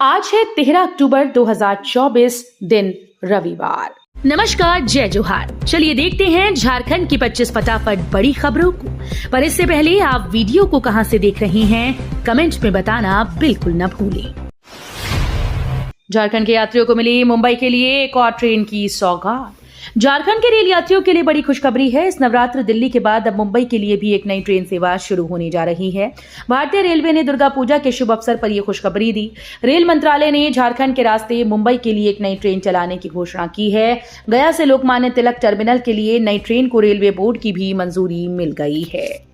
आज है 13 अक्टूबर 2024 दिन रविवार। नमस्कार, जय जोहार। चलिए देखते हैं झारखंड की 25 फटाफट बड़ी खबरों को। पर इससे पहले आप वीडियो को कहां से देख रहे हैं, कमेंट में बताना बिल्कुल न भूलें। झारखंड के यात्रियों को मिली मुंबई के लिए एक और ट्रेन की सौगात। झारखंड के रेल यात्रियों के लिए बड़ी खुशखबरी है। इस नवरात्र दिल्ली के बाद अब मुंबई के लिए भी एक नई ट्रेन सेवा शुरू होने जा रही है। भारतीय रेलवे ने दुर्गा पूजा के शुभ अवसर पर यह खुशखबरी दी। रेल मंत्रालय ने झारखंड के रास्ते मुंबई के लिए एक नई ट्रेन चलाने की घोषणा की है। गया से लोकमान्य तिलक टर्मिनल के लिए नई ट्रेन को रेलवे बोर्ड की भी मंजूरी मिल गई है।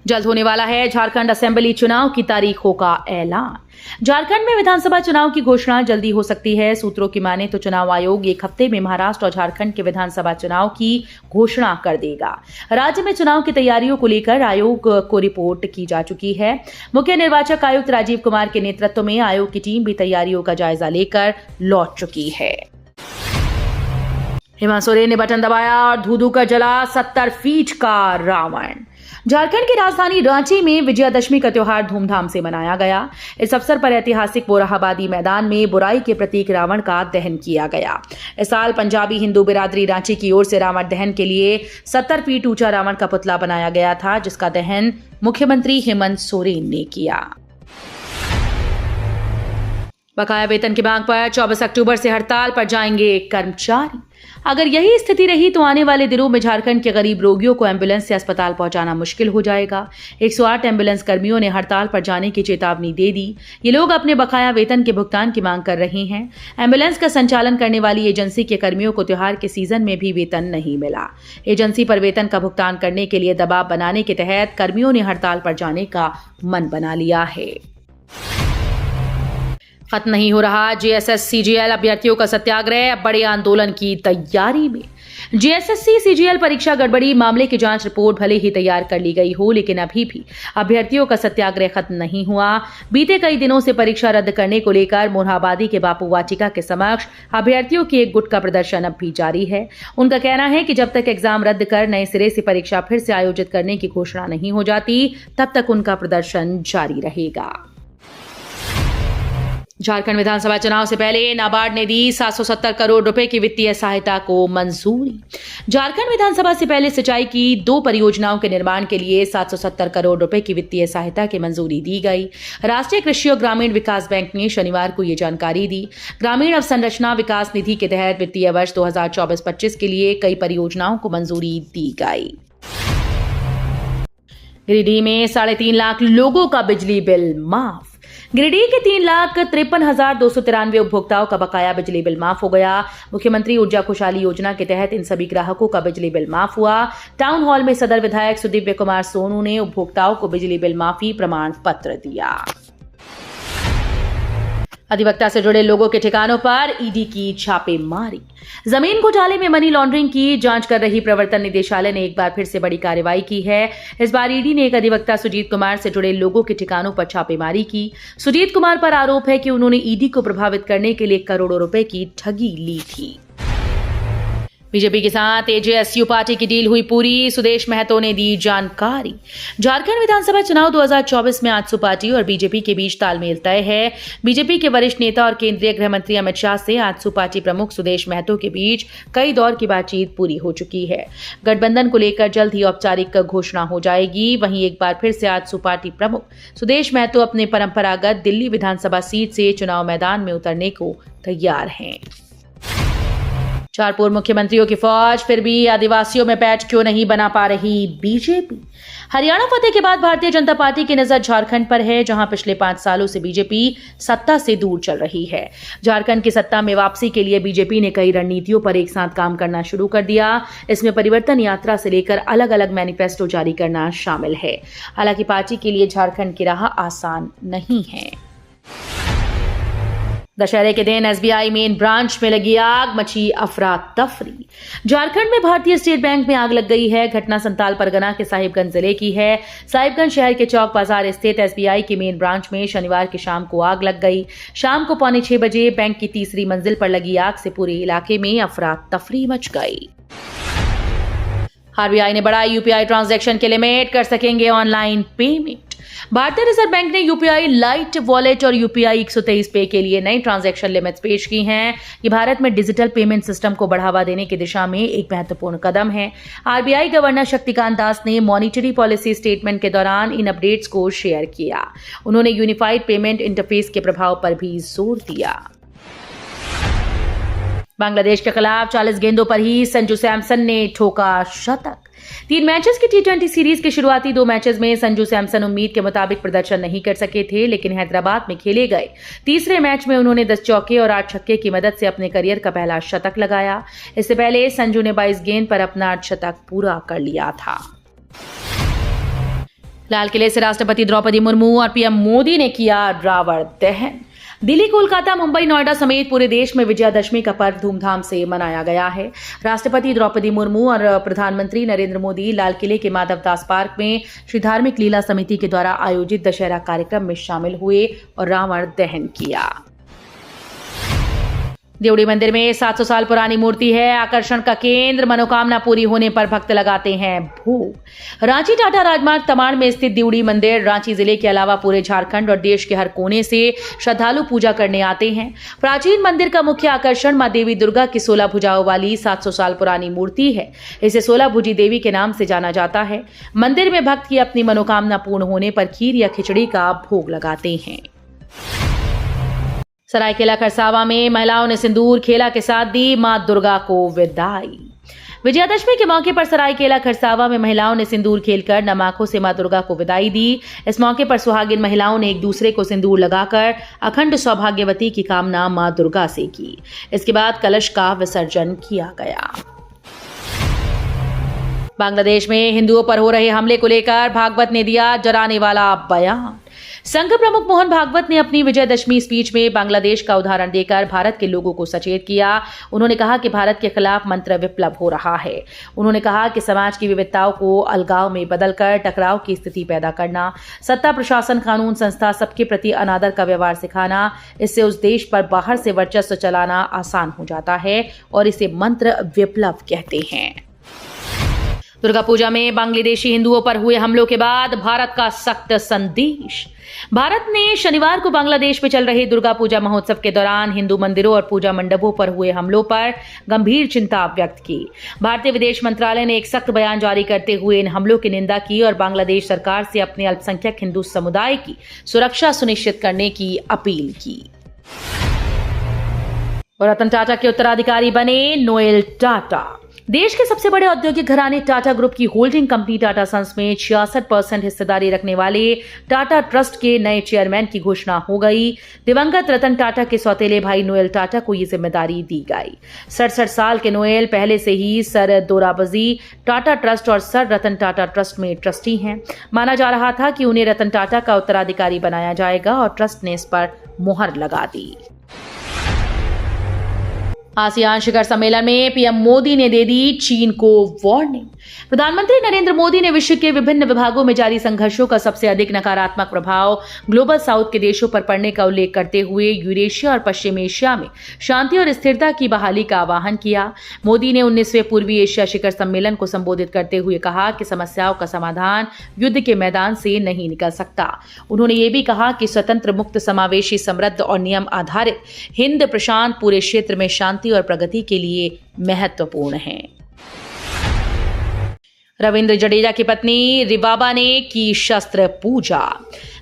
जल्द होने वाला है झारखंड असेंबली चुनाव की तारीखों का ऐलान। झारखंड में विधानसभा चुनाव की घोषणा जल्दी हो सकती है। सूत्रों की माने तो चुनाव आयोग एक हफ्ते में महाराष्ट्र और झारखंड के विधानसभा चुनाव की घोषणा कर देगा। राज्य में चुनाव की तैयारियों को लेकर आयोग को रिपोर्ट की जा चुकी है। मुख्य निर्वाचक आयुक्त राजीव कुमार के नेतृत्व में आयोग की टीम भी तैयारियों का जायजा लेकर लौट चुकी है। हेमंत सोरेन ने बटन दबाया और धू-धू कर जला 70 फीट का रावण। झारखंड की राजधानी रांची में विजयादशमी का त्योहार धूमधाम से मनाया गया। इस अवसर पर ऐतिहासिक बोराहाबादी मैदान में बुराई के प्रतीक रावण का दहन किया गया। इस साल पंजाबी हिंदू बिरादरी रांची की ओर से रावण दहन के लिए 70 फीट ऊंचा रावण का पुतला बनाया गया था, जिसका दहन मुख्यमंत्री हेमंत सोरेन ने किया। बकाया वेतन की मांग पर 24 अक्टूबर से हड़ताल पर जाएंगे कर्मचारी। अगर यही स्थिति रही तो आने वाले दिनों में झारखंड के गरीब रोगियों को एम्बुलेंस से अस्पताल पहुंचाना मुश्किल हो जाएगा। 108 एम्बुलेंस कर्मियों ने हड़ताल पर जाने की चेतावनी दे दी। ये लोग अपने बकाया वेतन के भुगतान की मांग कर रहे हैं। एम्बुलेंस का संचालन करने वाली एजेंसी के कर्मियों को त्योहार के सीजन में भी वेतन नहीं मिला। एजेंसी पर वेतन का भुगतान करने के लिए दबाव बनाने के तहत कर्मियों ने हड़ताल पर जाने का मन बना लिया है। खत्म नहीं हो रहा जेएसएस सीजीएल अभ्यर्थियों का सत्याग्रह, अब बड़े आंदोलन की तैयारी में। जेएसएससी सीजीएल परीक्षा गड़बड़ी मामले की जांच रिपोर्ट भले ही तैयार कर ली गई हो, लेकिन अभी भी अभ्यर्थियों का सत्याग्रह खत्म नहीं हुआ। बीते कई दिनों से परीक्षा रद्द करने को लेकर मोरहाबादी के बापू वाटिका के समक्ष अभ्यर्थियों की एक गुट का प्रदर्शन अब भी जारी है। उनका कहना है कि जब तक एग्जाम रद्द कर नए सिरे से परीक्षा फिर से आयोजित करने की घोषणा नहीं हो जाती, तब तक उनका प्रदर्शन जारी रहेगा। झारखंड विधानसभा चुनाव से पहले नाबार्ड ने दी 770 करोड़ रुपए की वित्तीय सहायता को मंजूरी। झारखंड विधानसभा से पहले सिंचाई की 2 परियोजनाओं के निर्माण के लिए 770 करोड़ रुपए की वित्तीय सहायता की मंजूरी दी गई। राष्ट्रीय कृषि और ग्रामीण विकास बैंक ने शनिवार को ये जानकारी दी। ग्रामीण अवसंरचना विकास निधि के तहत वित्तीय वर्ष 2024-25 के लिए कई परियोजनाओं को मंजूरी दी गई। गिरिडीह में 3.5 लाख लोगों का बिजली बिल माफ। गिरिडीह के 3,53,293 उपभोक्ताओं का बकाया बिजली बिल माफ हो गया। मुख्यमंत्री ऊर्जा खुशहाली योजना के तहत इन सभी ग्राहकों का बिजली बिल माफ हुआ। टाउन हॉल में सदर विधायक सुदिव्य कुमार सोनू ने उपभोक्ताओं को बिजली बिल माफी प्रमाण पत्र दिया। अधिवक्ता से जुड़े लोगों के ठिकानों पर ईडी की छापेमारी। जमीन घोटाले में मनी लॉन्ड्रिंग की जांच कर रही प्रवर्तन निदेशालय ने एक बार फिर से बड़ी कार्रवाई की है। इस बार ईडी ने एक अधिवक्ता सुजीत कुमार से जुड़े लोगों के ठिकानों पर छापेमारी की। सुजीत कुमार पर आरोप है कि उन्होंने ईडी को प्रभावित करने के लिए करोड़ों रुपए की ठगी ली थी। बीजेपी के साथ एजेएसयू पार्टी की डील हुई पूरी, सुदेश महतो ने दी जानकारी। झारखंड विधानसभा चुनाव 2024 में आजसू पार्टी और बीजेपी के बीच तालमेल तय है। बीजेपी के वरिष्ठ नेता और केंद्रीय गृह मंत्री अमित शाह से आजसू पार्टी प्रमुख सुदेश महतो के बीच कई दौर की बातचीत पूरी हो चुकी है। गठबंधन को लेकर जल्द ही औपचारिक घोषणा हो जाएगी। वहीं एक बार फिर से आजसू पार्टी प्रमुख सुदेश महतो अपने परंपरागत दिल्ली विधानसभा सीट से चुनाव मैदान में उतरने को तैयार हैं। 4 पूर्व मुख्यमंत्रियों की फौज, फिर भी आदिवासियों में पैठ क्यों नहीं बना पा रही बीजेपी। हरियाणा फतेह के बाद भारतीय जनता पार्टी की नजर झारखंड पर है, जहां पिछले 5 सालों से बीजेपी सत्ता से दूर चल रही है। झारखंड की सत्ता में वापसी के लिए बीजेपी ने कई रणनीतियों पर एक साथ काम करना शुरू कर दिया। इसमें परिवर्तन यात्रा से लेकर अलग अलग मैनिफेस्टो जारी करना शामिल है। हालांकि पार्टी के लिए झारखंड की राह आसान नहीं है। दशहरे के दिन एसबीआई मेन ब्रांच में लगी आग, मची अफरा तफरी। झारखंड में भारतीय स्टेट बैंक में आग लग गई है। घटना संताल परगना के साहिबगंज जिले की है। साहिबगंज शहर के चौक बाजार स्थित एसबीआई की मेन ब्रांच में शनिवार की शाम को आग लग गई। शाम को 5:45 बजे बैंक की तीसरी मंजिल पर लगी आग से पूरे इलाके में अफरा तफरी मच गई। आरबीआई ने बढ़ाई यूपीआई ट्रांजैक्शन की लिमिट, कर सकेंगे ऑनलाइन पेमेंट। भारतीय रिजर्व बैंक ने यूपीआई लाइट वॉलेट और यूपीआई 123 पे के लिए नई ट्रांजैक्शन लिमिट्स पेश की हैं। ये भारत में डिजिटल पेमेंट सिस्टम को बढ़ावा देने की दिशा में एक महत्वपूर्ण कदम है। आरबीआई गवर्नर शक्तिकांत दास ने मॉनिटरी पॉलिसी स्टेटमेंट के दौरान इन अपडेट्स को शेयर किया। उन्होंने यूनिफाइड पेमेंट इंटरफेस के प्रभाव पर भी जोर दिया। बांग्लादेश के खिलाफ 40 गेंदों पर ही संजू सैमसन ने ठोका शतक। 3 मैचेस की T20 सीरीज के शुरुआती 2 मैचेस में संजू सैमसन उम्मीद के मुताबिक प्रदर्शन नहीं कर सके थे, लेकिन हैदराबाद में खेले गए तीसरे मैच में उन्होंने 10 चौके और 8 छक्के की मदद से अपने करियर का पहला शतक लगाया। इससे पहले संजू ने 22 गेंद पर अपना शतक पूरा कर लिया था। लाल किले से राष्ट्रपति द्रौपदी मुर्मू और पीएम मोदी ने किया रावण दहन। दिल्ली, कोलकाता, मुंबई, नोएडा समेत पूरे देश में विजयादशमी का पर्व धूमधाम से मनाया गया है। राष्ट्रपति द्रौपदी मुर्मू और प्रधानमंत्री नरेंद्र मोदी लाल किले के माधवदास पार्क में श्री धार्मिक लीला समिति के द्वारा आयोजित दशहरा कार्यक्रम में शामिल हुए और रावण दहन किया। देवड़ी मंदिर में 700 साल पुरानी मूर्ति है आकर्षण का केंद्र। मनोकामना पूरी होने पर भक्त लगाते हैं भोग। रांची टाटा राजमार्ग तमाड़ में स्थित देवड़ी मंदिर रांची जिले के अलावा पूरे झारखंड और देश के हर कोने से श्रद्धालु पूजा करने आते हैं। प्राचीन मंदिर का मुख्य आकर्षण मां देवी दुर्गा की 16 भुजाओं वाली 700 साल पुरानी मूर्ति है। इसे 16 भुजी देवी के नाम से जाना जाता है। मंदिर में भक्त की अपनी मनोकामना पूर्ण होने पर खीर या खिचड़ी का भोग लगाते हैं। सरायकेला खरसावा में महिलाओं ने सिंदूर खेला के साथ दी मां दुर्गा को विदाई। विजयादशमी के मौके पर सरायकेला खरसावा में महिलाओं ने सिंदूर खेलकर नम आंखों से मां दुर्गा को विदाई दी। इस मौके पर सुहागिन महिलाओं ने एक दूसरे को सिंदूर लगाकर अखंड सौभाग्यवती की कामना मां दुर्गा से की। इसके बाद कलश का विसर्जन किया गया। बांग्लादेश में हिंदुओं पर हो रहे हमले को लेकर भागवत ने दिया डराने वाला बयान। संघ प्रमुख मोहन भागवत ने अपनी विजयदशमी स्पीच में बांग्लादेश का उदाहरण देकर भारत के लोगों को सचेत किया। उन्होंने कहा कि भारत के खिलाफ मंत्र विप्लव हो रहा है। उन्होंने कहा कि समाज की विविधताओं को अलगाव में बदलकर टकराव की स्थिति पैदा करना, सत्ता, प्रशासन, कानून, संस्था सबके प्रति अनादर का व्यवहार सिखाना, इससे उस देश पर बाहर से वर्चस्व चलाना आसान हो जाता है और इसे मंत्र विप्लव कहते हैं। दुर्गा पूजा में बांग्लादेशी हिंदुओं पर हुए हमलों के बाद भारत का सख्त संदेश। भारत ने शनिवार को बांग्लादेश में चल रहे दुर्गा पूजा महोत्सव के दौरान हिंदू मंदिरों और पूजा मंडपों पर हुए हमलों पर गंभीर चिंता व्यक्त की। भारतीय विदेश मंत्रालय ने एक सख्त बयान जारी करते हुए इन हमलों की निंदा की और बांग्लादेश सरकार से अपने अल्पसंख्यक हिंदू समुदाय की सुरक्षा सुनिश्चित करने की अपील की। रतन टाटा के उत्तराधिकारी बने नोएल टाटा। देश के सबसे बड़े औद्योगिक घराने टाटा ग्रुप की होल्डिंग कंपनी टाटा सन्स में 66% हिस्सेदारी रखने वाले टाटा ट्रस्ट के नए चेयरमैन की घोषणा हो गई। दिवंगत रतन टाटा के सौतेले भाई नोएल टाटा को ये जिम्मेदारी दी गई। 67 साल के नोएल पहले से ही सर दोराबजी टाटा ट्रस्ट और सर रतन टाटा ट्रस्ट में ट्रस्टी हैं। माना जा रहा था कि उन्हें रतन टाटा का उत्तराधिकारी बनाया जाएगा और ट्रस्ट ने इस पर मुहर लगा दी। आसियान शिखर सम्मेलन में पीएम मोदी ने दे दी चीन को वार्निंग। प्रधानमंत्री नरेंद्र मोदी ने विश्व के विभिन्न विभागों में जारी संघर्षों का सबसे अधिक नकारात्मक प्रभाव ग्लोबल साउथ के देशों पर पड़ने का उल्लेख करते हुए यूरेशिया और पश्चिम एशिया में शांति और स्थिरता की बहाली का आह्वान किया। मोदी ने 19वें पूर्वी एशिया शिखर सम्मेलन को संबोधित करते हुए कहा कि समस्याओं का समाधान युद्ध के मैदान से नहीं निकल सकता। उन्होंने ये भी कहा कि स्वतंत्र, मुक्त, समावेशी, समृद्ध और नियम आधारित हिंद प्रशांत पूरे क्षेत्र में शांति और प्रगति के लिए महत्वपूर्ण है। रविंद्र जडेजा की पत्नी रिबाबा ने की शस्त्र पूजा।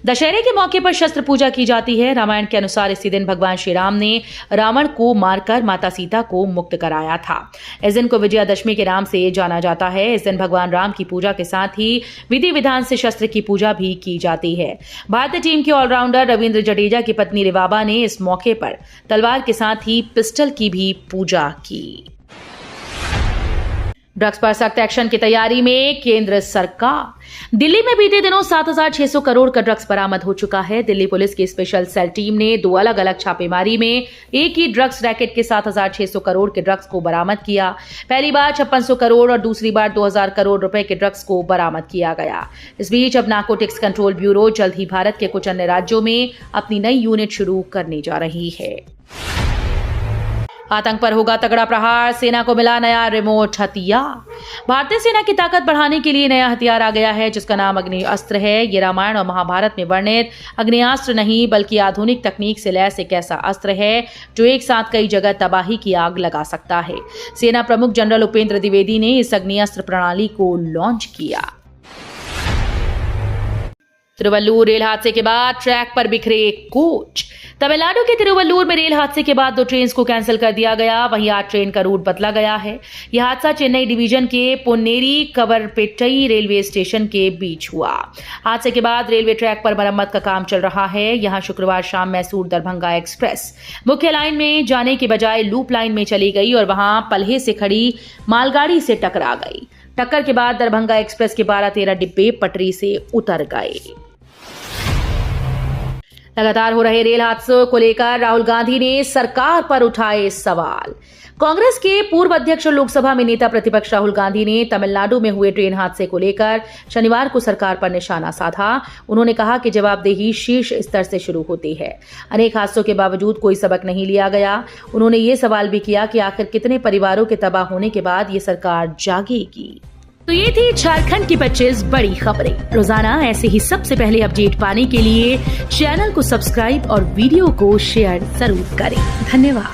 दशहरे के मौके पर शस्त्र पूजा की जाती है। रामायण के अनुसार इसी दिन भगवान श्री राम ने रावण को मारकर माता सीता को मुक्त कराया था। इस दिन को विजयादशमी के नाम से जाना जाता है। इस दिन भगवान राम की पूजा के साथ ही विधि विधान से शस्त्र की पूजा भी की जाती है। भारतीय टीम के ऑलराउंडर रविंद्र जडेजा की पत्नी रिबाबा ने इस मौके पर तलवार के साथ ही पिस्टल की भी पूजा की। ड्रग्स पर सख्त एक्शन की तैयारी में केंद्र सरकार। दिल्ली में बीते दिनों 7,600 करोड़ का ड्रग्स बरामद हो चुका है। दिल्ली पुलिस की स्पेशल सेल टीम ने 2 अलग अलग छापेमारी में एक ही ड्रग्स रैकेट के 7,600 करोड़ के ड्रग्स को बरामद किया। पहली बार 5600 करोड़ और दूसरी बार 2,000 करोड़ रुपए के ड्रग्स को बरामद किया गया। इस बीच अब नार्कोटिक्स कंट्रोल ब्यूरो जल्द ही भारत के कुछ अन्य राज्यों में अपनी नई यूनिट शुरू करने जा रही है। आतंक पर होगा तगड़ा प्रहार, सेना को मिला नया रिमोट हथियार। भारतीय सेना की ताकत बढ़ाने के लिए नया हथियार आ गया है जिसका नाम अग्निअस्त्र है। ये रामायण और महाभारत में वर्णित अग्निअस्त्र नहीं बल्कि आधुनिक तकनीक से लैस एक ऐसा अस्त्र है जो एक साथ कई जगह तबाही की आग लगा सकता है। सेना प्रमुख जनरल उपेंद्र द्विवेदी ने इस अग्निअस्त्र प्रणाली को लॉन्च किया। तिरुवल्लुर रेल हादसे के बाद ट्रैक पर बिखरे कोच। तमिलनाडु के तिरुवल्लुर में रेल हादसे के बाद 2 ट्रेन को कैंसिल कर दिया गया। वहीं 8 ट्रेन का रूट बदला गया है। यह हादसा चेन्नई डिवीजन के पोन्नेरी कवरपेट्टई रेलवे स्टेशन के बीच हुआ। हादसे के बाद रेलवे ट्रैक पर मरम्मत का काम चल रहा है। यहां शुक्रवार शाम मैसूर दरभंगा एक्सप्रेस मुख्य लाइन में जाने के बजाय लूप लाइन में चली गई और वहां पल्हे से खड़ी मालगाड़ी से टकरा गई। टक्कर के बाद दरभंगा एक्सप्रेस के 12-13 डिब्बे पटरी से उतर गए। लगातार हो रहे रेल हादसों को लेकर राहुल गांधी ने सरकार पर उठाए सवाल। कांग्रेस के पूर्व अध्यक्ष और लोकसभा में नेता प्रतिपक्ष राहुल गांधी ने तमिलनाडु में हुए ट्रेन हादसे को लेकर शनिवार को सरकार पर निशाना साधा। उन्होंने कहा कि जवाबदेही शीर्ष स्तर से शुरू होती है। अनेक हादसों के बावजूद कोई सबक नहीं लिया गया। उन्होंने ये सवाल भी किया कि आखिर कितने परिवारों के तबाह होने के बाद ये सरकार जागेगी। तो ये थी झारखंड की 25 बड़ी खबरें। रोजाना ऐसे ही सबसे पहले अपडेट पाने के लिए चैनल को सब्सक्राइब और वीडियो को शेयर जरूर करें। धन्यवाद।